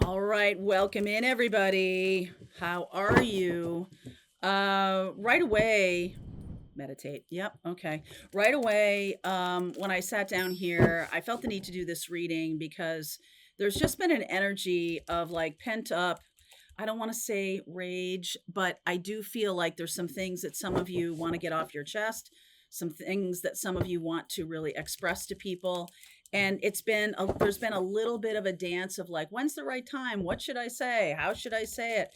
All right, welcome in everybody. How are you? Right away, meditate. Yep, okay. Right away, when I sat down here, I felt the need to do this reading because there's just been an energy of like pent up, I don't want to say rage, but I do feel like there's some things that some of you want to get off your chest, some things that some of you want to really express to people. And there's been a little bit of a dance of like, when's the right time? What should I say? How should I say it?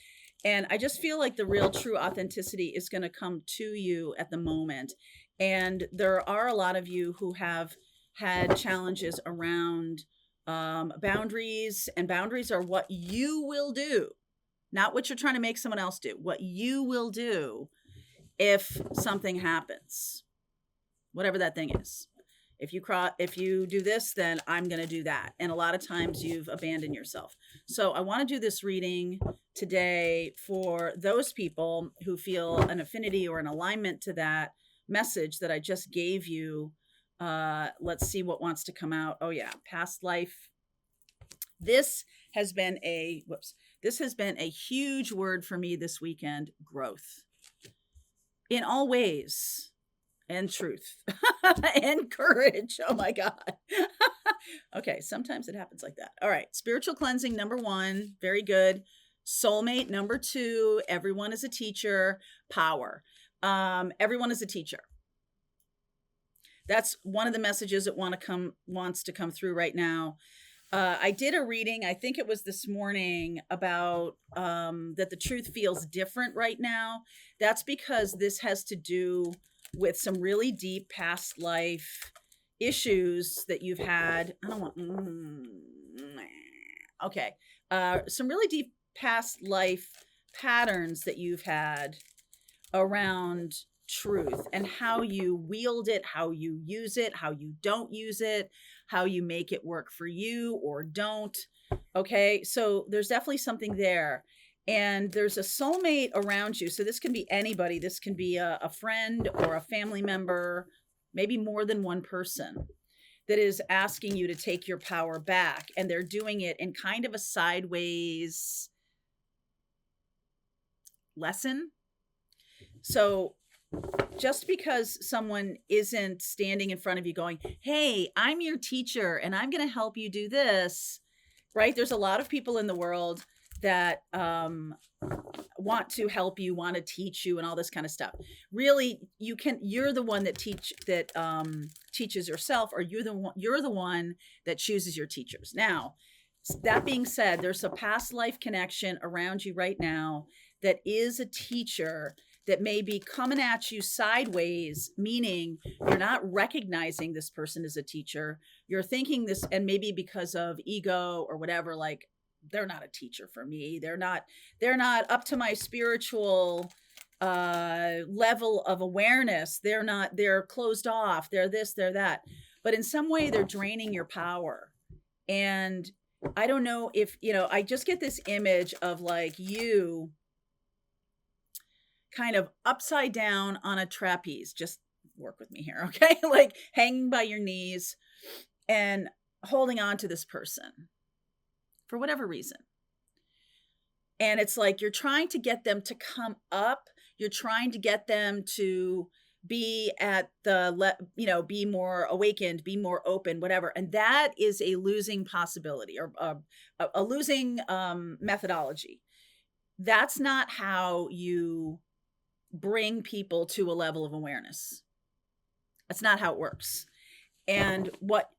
And I just feel like the real true authenticity is going to come to you at the moment. And there are a lot of you who have had challenges around boundaries, and boundaries are what you will do, not what you're trying to make someone else do, what you will do if something happens, whatever that thing is. If you do this, then I'm going to do that. And a lot of times you've abandoned yourself. So I want to do this reading today for those people who feel an affinity or an alignment to that message that I just gave you. Let's see what wants to come out. Oh yeah, past life. This has been a huge word for me this weekend, growth. In all ways, and truth and courage. Oh my God. Okay, sometimes it happens like that. All right, spiritual cleansing number 1, very good. Soulmate number 2, everyone is a teacher. Power. Everyone is a teacher. That's one of the messages that wants to come through right now. I did a reading, I think it was this morning, about that the truth feels different right now. That's because this has to do with some really deep past life issues that you've had. I don't want. Okay. Some really deep past life patterns that you've had around truth and how you wield it, how you use it, how you don't use it, how you make it work for you or don't. Okay, so there's definitely something there. And there's a soulmate around you. So this can be anybody. This can be a friend or a family member, maybe more than one person that is asking you to take your power back. And they're doing it in kind of a sideways lesson. So just because someone isn't standing in front of you going, hey, I'm your teacher and I'm going to help you do this, right? There's a lot of people in the world that want to help you, want to teach you and all this kind of stuff. Really, you're the one that teaches yourself, or you're the one that chooses your teachers. Now, that being said, there's a past life connection around you right now that is a teacher that may be coming at you sideways, meaning you're not recognizing this person as a teacher. You're thinking this, and maybe because of ego or whatever, like, they're not a teacher for me. They're not up to my spiritual level of awareness. They're closed off. They're this, they're that. But in some way, they're draining your power. And I don't know if, I just get this image of like you kind of upside down on a trapeze. Just work with me here, okay? Like hanging by your knees and holding on to this person for whatever reason. And it's like you're trying to get them to come up. You're trying to get them to be at be more awakened, be more open, whatever. And that is a losing possibility, or a losing methodology. That's not how you bring people to a level of awareness. That's not how it works. And what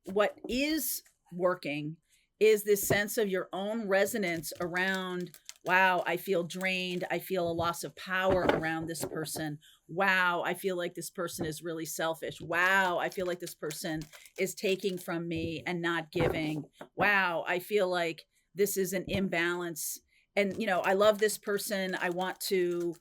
is working is this sense of your own resonance around, wow, I feel drained. I feel a loss of power around this person. Wow, I feel like this person is really selfish. Wow, I feel like this person is taking from me and not giving. Wow, I feel like this is an imbalance. And, I love this person. I want to,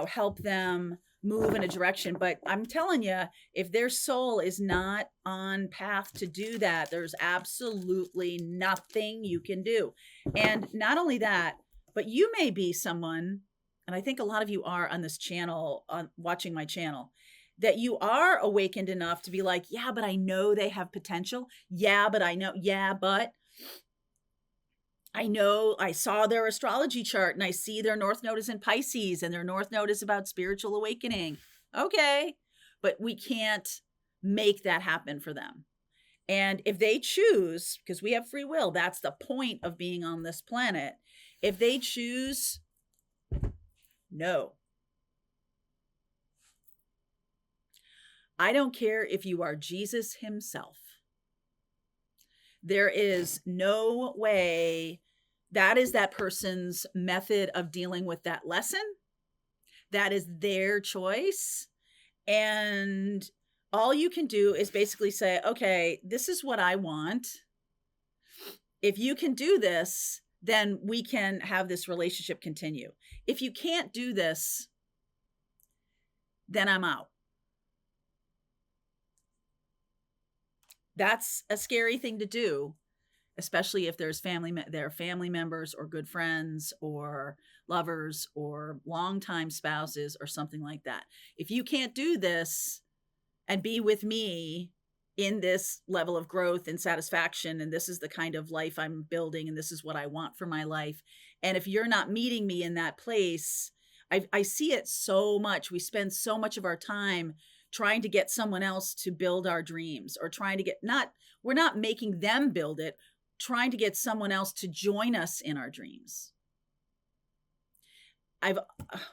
help them move in a direction. But I'm telling you, if their soul is not on path to do that, there's absolutely nothing you can do. And not only that, but you may be someone, and I think a lot of you are on this channel, watching my channel, that you are awakened enough to be like, yeah, but I know they have potential. Yeah, but I know. Yeah, but I know I saw their astrology chart and I see their North Node is in Pisces and their North Node is about spiritual awakening. Okay. But we can't make that happen for them. And if they choose, because we have free will, that's the point of being on this planet. If they choose, no. I don't care if you are Jesus himself. There is no way. That is that person's method of dealing with that lesson. That is their choice. And all you can do is basically say, okay, this is what I want. If you can do this, then we can have this relationship continue. If you can't do this, then I'm out. That's a scary thing to do, especially if there's there are family members or good friends or lovers or longtime spouses or something like that. If you can't do this and be with me in this level of growth and satisfaction, and this is the kind of life I'm building, and this is what I want for my life, and if you're not meeting me in that place, I see it so much. We spend so much of our time trying to get someone else to build our dreams, or trying to get, we're not making them build it, trying to get someone else to join us in our dreams.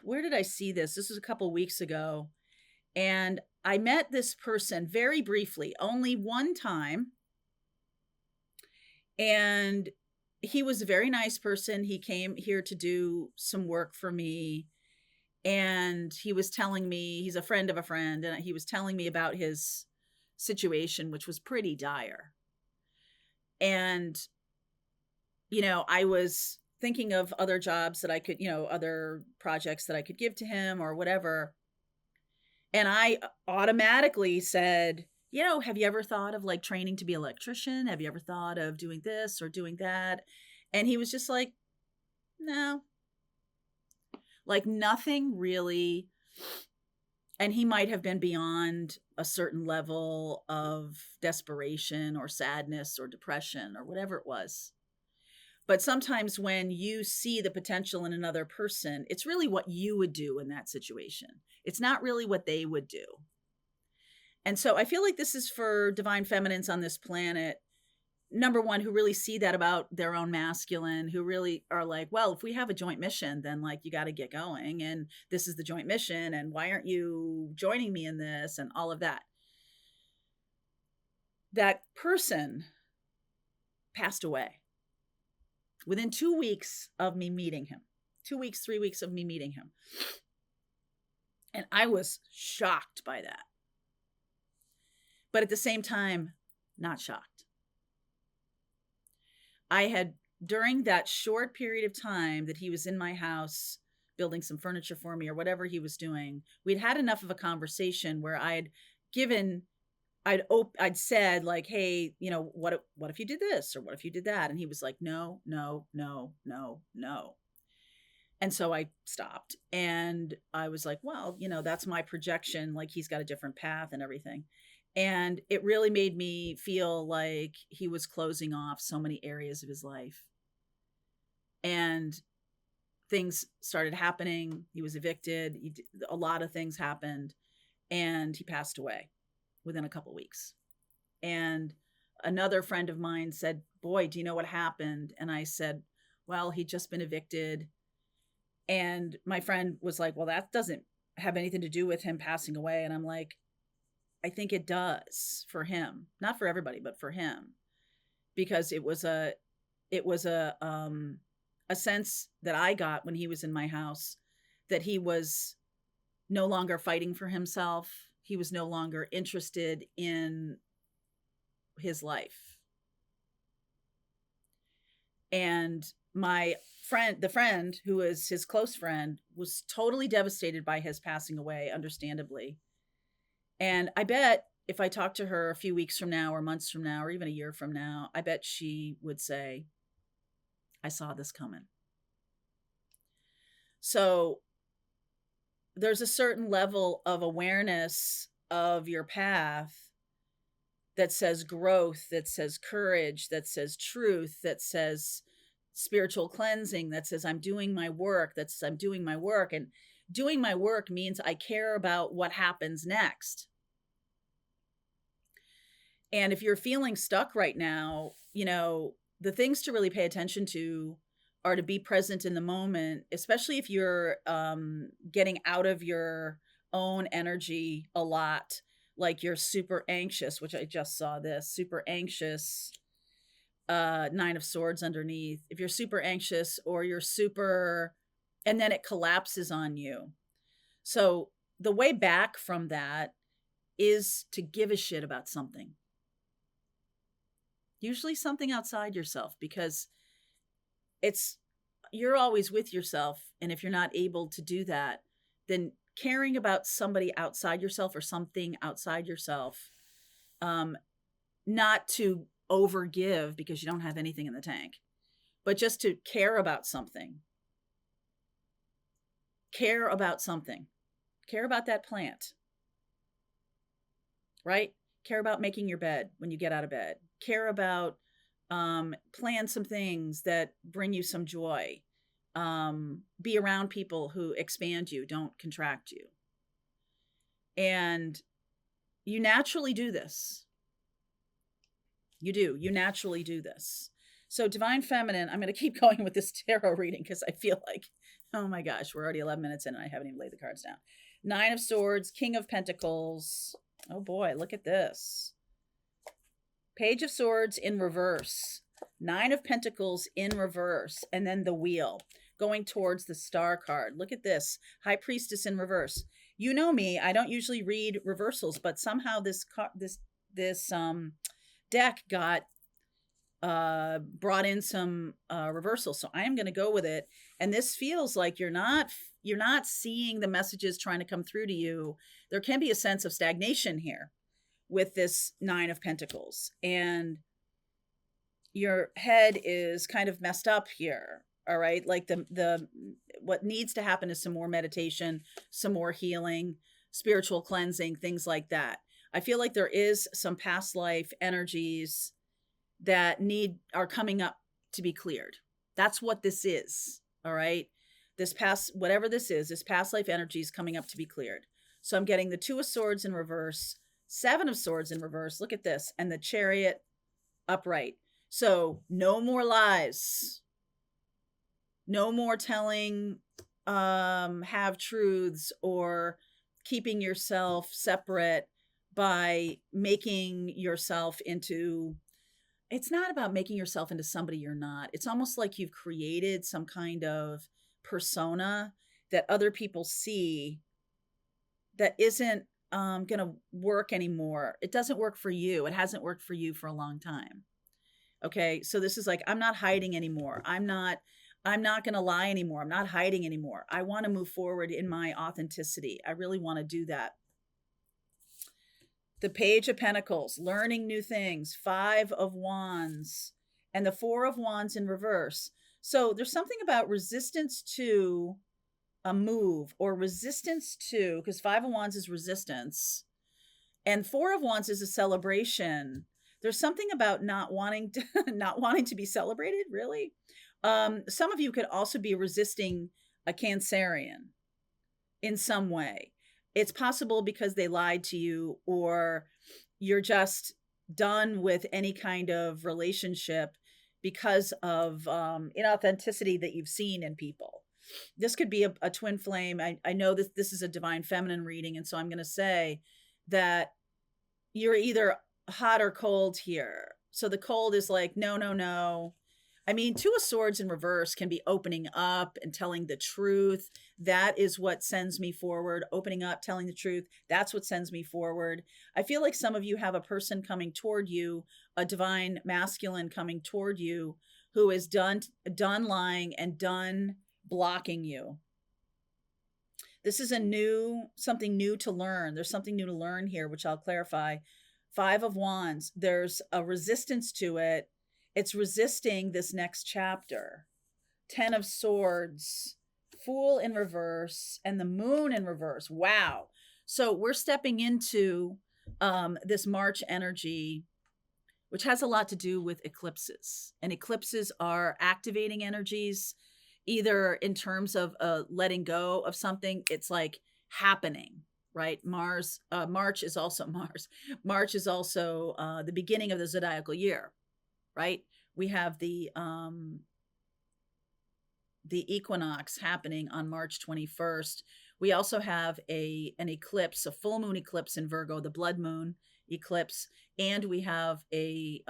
Where did I see this? This was a couple of weeks ago. And I met this person very briefly, only one time. And he was a very nice person. He came here to do some work for me. And he was telling me, he's a friend of a friend, and he was telling me about his situation, which was pretty dire. And, I was thinking of other jobs that I could, other projects that I could give to him or whatever. And I automatically said, have you ever thought of like training to be an electrician? Have you ever thought of doing this or doing that? And he was just like, no. Like nothing really. And he might have been beyond a certain level of desperation or sadness or depression or whatever it was. But sometimes when you see the potential in another person, it's really what you would do in that situation. It's not really what they would do. And so I feel like this is for divine feminines on this planet. Number one, who really see that about their own masculine, who really are like, well, if we have a joint mission, then like you got to get going. And this is the joint mission. And why aren't you joining me in this? And all of that. That person passed away within 2 weeks of me meeting him. 2 weeks, 3 weeks of me meeting him. And I was shocked by that. But at the same time, not shocked. I had, during that short period of time that he was in my house building some furniture for me or whatever he was doing, we'd had enough of a conversation where I'd said like, hey, what if you did this or what if you did that? And he was like, no, no, no, no, no. And so I stopped and I was like, well, that's my projection. Like he's got a different path and everything. And it really made me feel like he was closing off so many areas of his life. And things started happening. He was evicted. A lot of things happened. And he passed away within a couple of weeks. And another friend of mine said, boy, do you know what happened? And I said, well, he'd just been evicted. And my friend was like, well, that doesn't have anything to do with him passing away. And I'm like, I think it does for him, not for everybody, but for him, because it was a sense that I got when he was in my house that he was no longer fighting for himself. He was no longer interested in his life. And my friend, the friend who was his close friend, was totally devastated by his passing away, understandably. And I bet if I talked to her a few weeks from now or months from now or even a year from now, I bet she would say, I saw this coming. So there's a certain level of awareness of your path that says growth, that says courage, that says truth, that says spiritual cleansing that says I'm doing my work, that says I'm doing my work. And doing my work means I care about what happens next. And if you're feeling stuck right now, the things to really pay attention to are to be present in the moment, especially if you're getting out of your own energy a lot, like you're super anxious, which I just saw this super anxious, Nine of Swords underneath. If you're super anxious or you're super, and then it collapses on you. So the way back from that is to give a shit about something. Usually something outside yourself, because you're always with yourself. And if you're not able to do that, then caring about somebody outside yourself or something outside yourself, not to overgive because you don't have anything in the tank, but just to care about something. Care about something. Care about that plant, right? Care about making your bed when you get out of bed. Care about plan some things that bring you some joy. Be around people who expand you, don't contract you. And you naturally do this. You naturally do this. So Divine Feminine, I'm going to keep going with this tarot reading because I feel like, oh my gosh, we're already 11 minutes in and I haven't even laid the cards down. Nine of Swords, King of Pentacles. Oh boy, look at this. Page of Swords in reverse. Nine of Pentacles in reverse. And then the Wheel going towards the Star card. Look at this. High Priestess in reverse. You know me, I don't usually read reversals, but somehow this deck got brought in some reversals. So I am going to go with it. And this feels like you're not seeing the messages trying to come through to you. There can be a sense of stagnation here with this Nine of Pentacles, and your head is kind of messed up here. All right. Like what needs to happen is some more meditation, some more healing, spiritual cleansing, things like that. I feel like there is some past life energies that are coming up to be cleared. That's what this is. All right. Whatever this is, this past life energy is coming up to be cleared. So I'm getting the Two of Swords in reverse, Seven of Swords in reverse. Look at this. And the Chariot upright. So no more lies. No more telling half truths or keeping yourself separate by making yourself into, it's not about making yourself into somebody you're not. It's almost like you've created some kind of persona that other people see that isn't going to work anymore. It doesn't work for you. It hasn't worked for you for a long time. Okay. So this is like, I'm not hiding anymore. I'm not going to lie anymore. I'm not hiding anymore. I want to move forward in my authenticity. I really want to do that. The Page of Pentacles, learning new things, Five of Wands, and the Four of Wands in reverse. So there's something about resistance to a move, or resistance to, because Five of Wands is resistance and Four of Wands is a celebration. There's something about not wanting to be celebrated, really. Some of you could also be resisting a Cancerian in some way. It's possible because they lied to you, or you're just done with any kind of relationship because of inauthenticity that you've seen in people. This could be a twin flame. I know that this is a Divine Feminine reading, and so I'm going to say that you're either hot or cold here. So the cold is like, no. I mean, Two of Swords in reverse can be opening up and telling the truth. That is what sends me forward. Opening up, telling the truth. That's what sends me forward. I feel like some of you have a person coming toward you, a divine masculine coming toward you, who is done lying and done blocking you. This is something new to learn. There's something new to learn here, which I'll clarify. Five of Wands. There's a resistance to it. It's resisting this next chapter. Ten of Swords, Fool in reverse, and the Moon in reverse. Wow. So we're stepping into this March energy which has a lot to do with eclipses. And eclipses are activating energies, either in terms of letting go of something, it's like happening, right? March is also Mars. March is also the beginning of the zodiacal year, right? We have the equinox happening on March 21st. We also have an eclipse, a full moon eclipse in Virgo, the blood moon eclipse, and we have a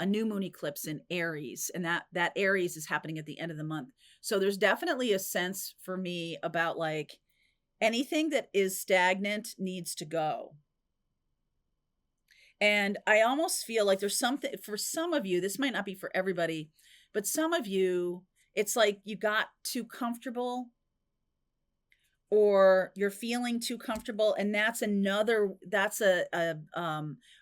new moon eclipse in Aries, and that Aries is happening at the end of the month. So there's definitely a sense for me about like anything that is stagnant needs to go. And I almost feel like there's something for some of you, this might not be for everybody, but some of you, it's like you got too comfortable or you're feeling too comfortable. And that's a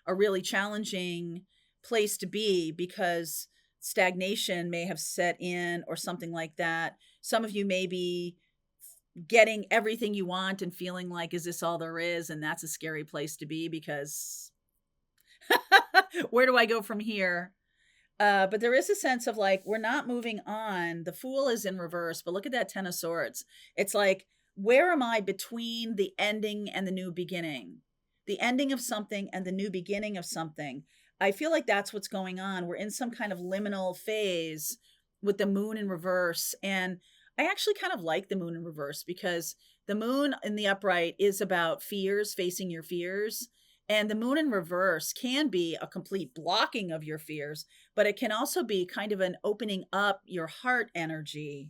really challenging place to be because stagnation may have set in or something like that. Some of you may be getting everything you want and feeling like, is this all there is? And that's a scary place to be because where do I go from here? But there is a sense of like, we're not moving on. The Fool is in reverse, but look at that Ten of Swords. It's like, where am I between the ending and the new beginning? The ending of something and the new beginning of something. I feel like that's what's going on. We're in some kind of liminal phase with the moon in reverse. And I actually kind of like the moon in reverse because the moon in the upright is about fears, facing your fears. And the moon in reverse can be a complete blocking of your fears, but it can also be kind of an opening up your heart energy.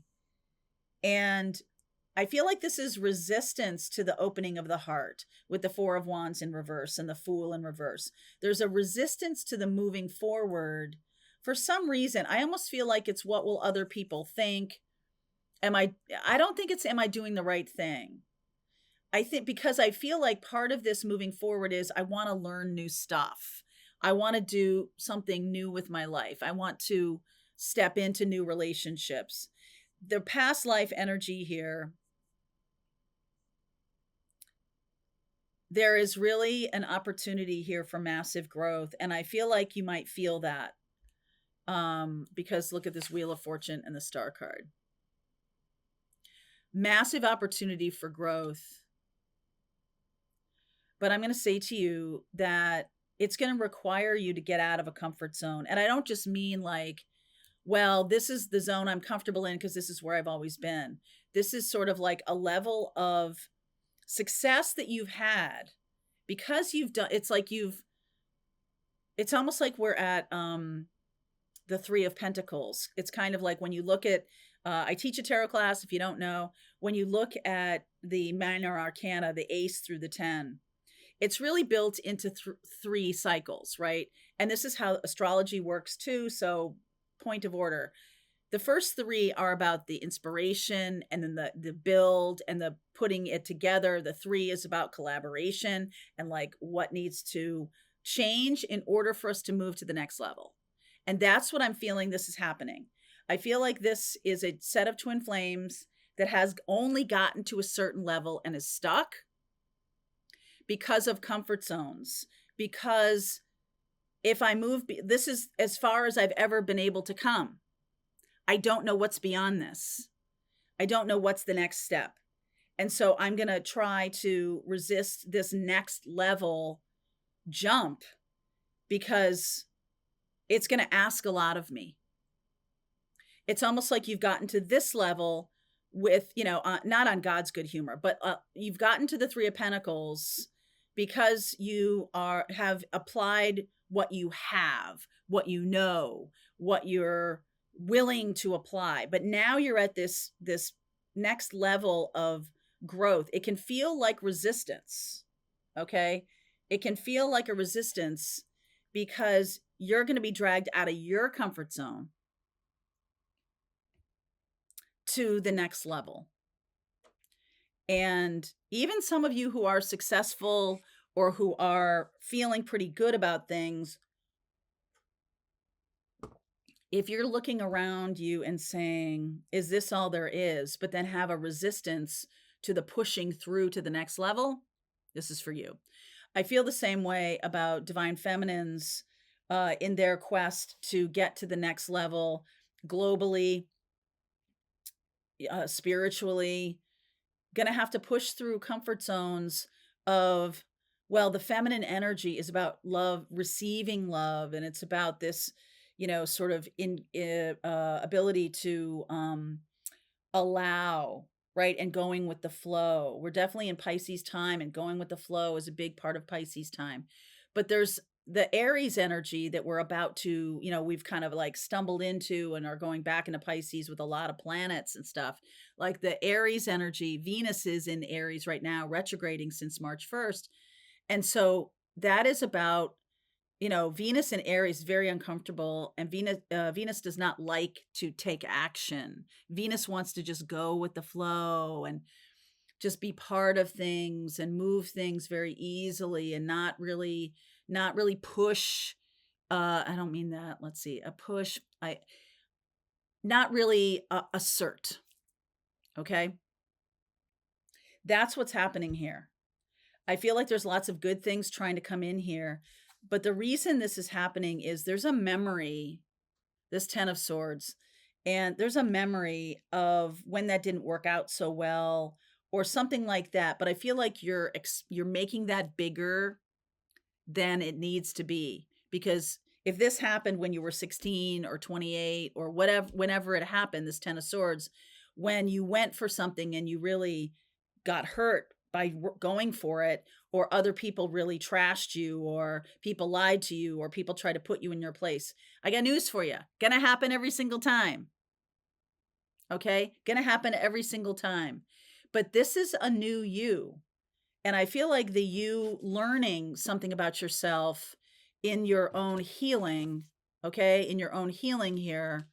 And I feel like this is resistance to the opening of the heart with the Four of Wands in reverse and the Fool in reverse. There's a resistance to the moving forward. For some reason, I almost feel like it's what will other people think? I don't think it's, am I doing the right thing? I think because I feel like part of this moving forward is I want to learn new stuff. I want to do something new with my life. I want to step into new relationships. The past life energy here, there is really an opportunity here for massive growth. And I feel like you might feel that because look at this Wheel of Fortune and the Star card. Massive opportunity for growth. But I'm going to say to you that it's going to require you to get out of a comfort zone. And I don't just mean like, well, this is the zone I'm comfortable in because this is where I've always been. This is sort of like a level of success that you've had because you've done, it's almost like we're at the Three of Pentacles. It's kind of like when you look at, I teach a tarot class, if you don't know, when you look at the minor arcana, the ace through the 10, it's really built into three cycles, right? And this is how astrology works too. So point of order. The first three are about the inspiration and then the build and the putting it together. The three is about collaboration and like what needs to change in order for us to move to the next level. And that's what I'm feeling this is happening. I feel like this is a set of twin flames that has only gotten to a certain level and is stuck because of comfort zones. Because if I move, this is as far as I've ever been able to come. I don't know what's beyond this. I don't know what's the next step. And so I'm going to try to resist this next level jump because it's going to ask a lot of me. It's almost like you've gotten to this level with, not on God's good humor, but you've gotten to the Three of Pentacles because you have applied what you have, what you know, what you're willing to apply. But now you're at this next level of growth. It can feel like resistance. Okay. It can feel like a resistance because you're going to be dragged out of your comfort zone to the next level. And even some of you who are successful or who are feeling pretty good about things, if you're looking around you and saying, is this all there is? But then have a resistance to the pushing through to the next level, this is for you. I feel the same way about divine feminines in their quest to get to the next level globally, spiritually, gonna have to push through comfort zones of, well, the feminine energy is about love, receiving love, and it's about this, sort of ability to allow, right, and going with the flow. We're definitely in Pisces time, and going with the flow is a big part of Pisces time. But there's the Aries energy that we're about to, we've kind of like stumbled into and are going back into Pisces with a lot of planets and stuff. Like the Aries energy, Venus is in Aries right now, retrograding since March 1st. And so that is about, Venus in Aries is very uncomfortable, and Venus does not like to take action. Venus wants to just go with the flow and just be part of things and move things very easily, and not really push. I don't mean that. Let's see, a push. I not really assert. Okay, that's what's happening here. I feel like there's lots of good things trying to come in here, but the reason this is happening is there's a memory, this 10 of swords, and there's a memory of when that didn't work out so well or something like that. But I feel like you're making that bigger than it needs to be, because if this happened when you were 16 or 28 or whatever, whenever it happened, this 10 of swords, when you went for something and you really got hurt by going for it, or other people really trashed you, or people lied to you, or people try to put you in your place, I got news for you. Gonna happen every single time. Okay? Gonna happen every single time. But this is a new you. And I feel like the you learning something about yourself in your own healing, okay, in your own healing here,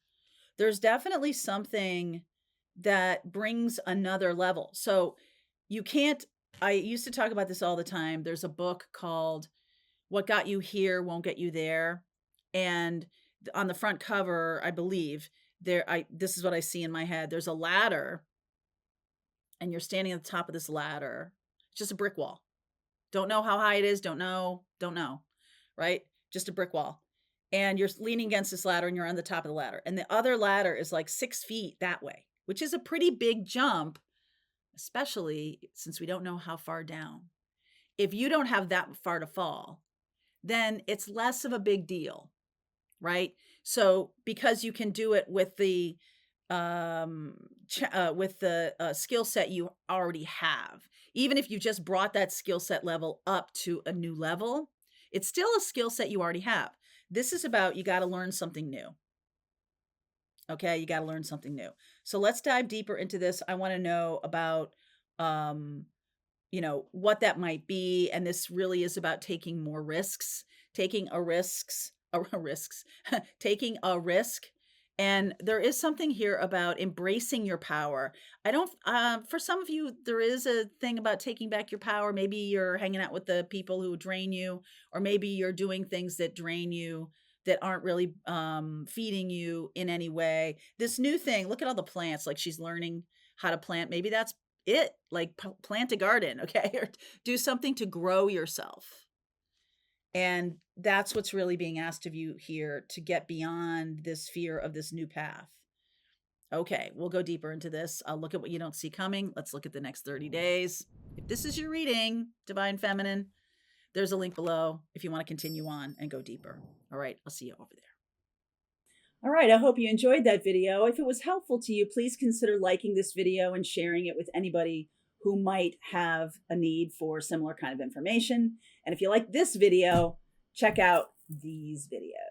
there's definitely something that brings another level. So you can't, I used to talk about this all the time. There's a book called What Got You Here Won't Get You There. And on the front cover, I believe, this is what I see in my head. There's a ladder, and you're standing at the top of this ladder. It's just a brick wall. Don't know how high it is, don't know, right? Just a brick wall. And you're leaning against this ladder, and you're on the top of the ladder. And the other ladder is like 6 feet that way, which is a pretty big jump, especially since we don't know how far down. If you don't have that far to fall, then it's less of a big deal, right? So because you can do it with the skill set you already have, even if you just brought that skill set level up to a new level, it's still a skill set you already have. This is about, you got to learn something new. Okay, you got to learn something new. So let's dive deeper into this. I want to know about what that might be, and this really is about taking more risks, taking a risks, taking a risk. And there is something here about embracing your power. I don't, for some of you, there is a thing about taking back your power. Maybe you're hanging out with the people who drain you, or maybe you're doing things that drain you, that aren't really feeding you in any way. This new thing, look at all the plants, like she's learning how to plant. Maybe that's it, like plant a garden, okay? Or do something to grow yourself. And that's what's really being asked of you here, to get beyond this fear of this new path. Okay, we'll go deeper into this. I'll look at what you don't see coming. Let's look at the next 30 days. If this is your reading, Divine Feminine, there's a link below if you want to continue on and go deeper. All right, I'll see you over there. All right, I hope you enjoyed that video. If it was helpful to you, please consider liking this video and sharing it with anybody who might have a need for similar kind of information. And if you like this video, check out these videos.